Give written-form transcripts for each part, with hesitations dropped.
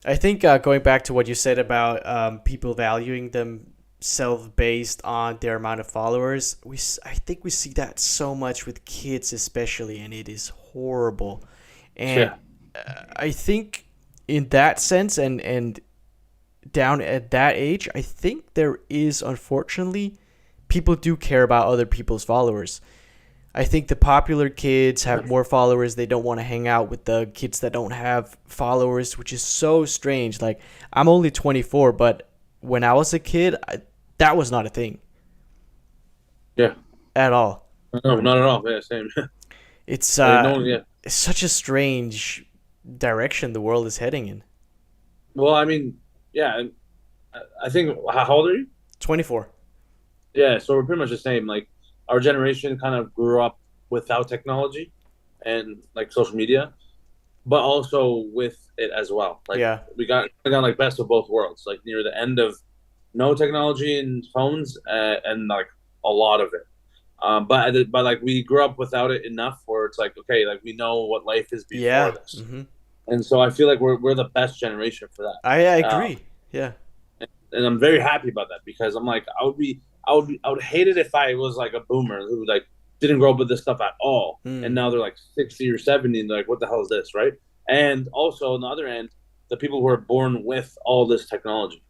I think going back to what you said about people valuing themselves based on their amount of followers, I think we see that so much with kids, especially, and it is horrible. And Yeah, I think in that sense, and down at that age, I think there is, unfortunately, people do care about other people's followers. I think the popular kids have more followers. They don't want to hang out with the kids that don't have followers, which is so strange. Like, I'm only 24, but when I was a kid, that was not a thing yeah. at all. No, not at all. Yeah, same. It's Like no, yeah. it's such a strange direction the world is heading in. Well, I mean, yeah. I think how old are you? 24. Yeah, so we're pretty much the same. Like our generation kind of grew up without technology and like social media, but also with it as well. Like Yeah. we got like best of both worlds. Like near the end of no technology and phones, and like a lot of it. But like we grew up without it enough where it's like okay, like we know what life is before Yeah. this, Hmm. and so I feel like we're the best generation for I that. agree. Yeah. And I'm very happy about that because I'm like I would hate it if I was like a boomer who like didn't grow up with this stuff at all, and Mm. now they're like 60 or 70, and they're like, what the hell is this, right? And also on the other end, the people who are born with all this technology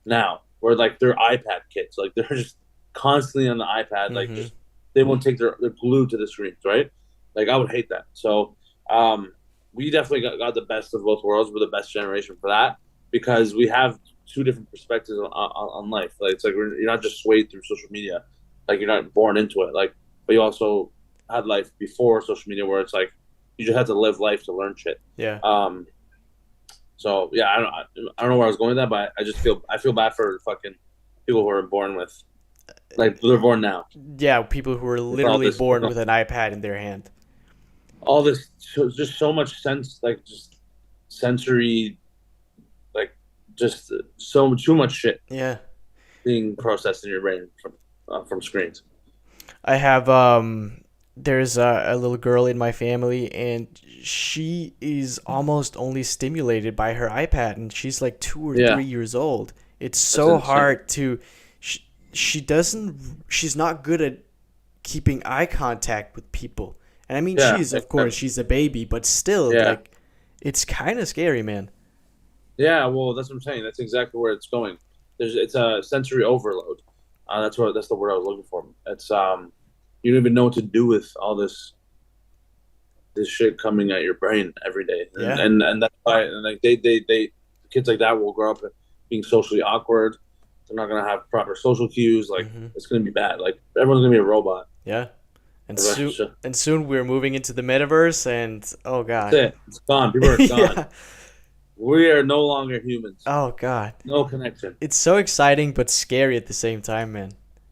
now, where like they're iPad kids, like they're just constantly on the iPad, like Hmm. just they won't take they're glued to the screens, right? Like I would hate that. So we definitely got the best of both worlds. We're the best generation for that because we have two different perspectives on life. Like it's like you're not just swayed through social media, like you're not born into it. Like, but you also had life before social media, where it's like you just had to live life to learn shit. Yeah. Um, so yeah, I don't know where I was going with that, but I feel bad for fucking people who are born with like they're born now Yeah. People who are with all literally this born with an iPad in their hand. just so much sense, like just sensory, like just so too much shit Yeah. being processed in your brain from screens. I have there's a little girl in my family, and she is almost only stimulated by her iPad, and she's like 2 or 3 Yeah, years old. It's that's so insane. hard to she's not good at keeping eye contact with people. And I mean, Yeah, she's, of course, she's a baby, but still, yeah, like, it's kind of scary, man. yeah. Well, that's what I'm saying. That's exactly where it's going. It's a sensory overload. That's the word I was looking for. It's you don't even know what to do with all this shit coming at your brain every day, Yeah. and that's why and like they kids like that will grow up being socially awkward. They're not gonna have proper social cues. Like Hmm. it's gonna be bad. Like everyone's gonna be a robot. Yeah. And soon, That's and soon we're moving into the metaverse, and oh god. it. It's gone. People are gone. Yeah. We are no longer humans. Oh god. No connection. It's so exciting but scary at the same time, man.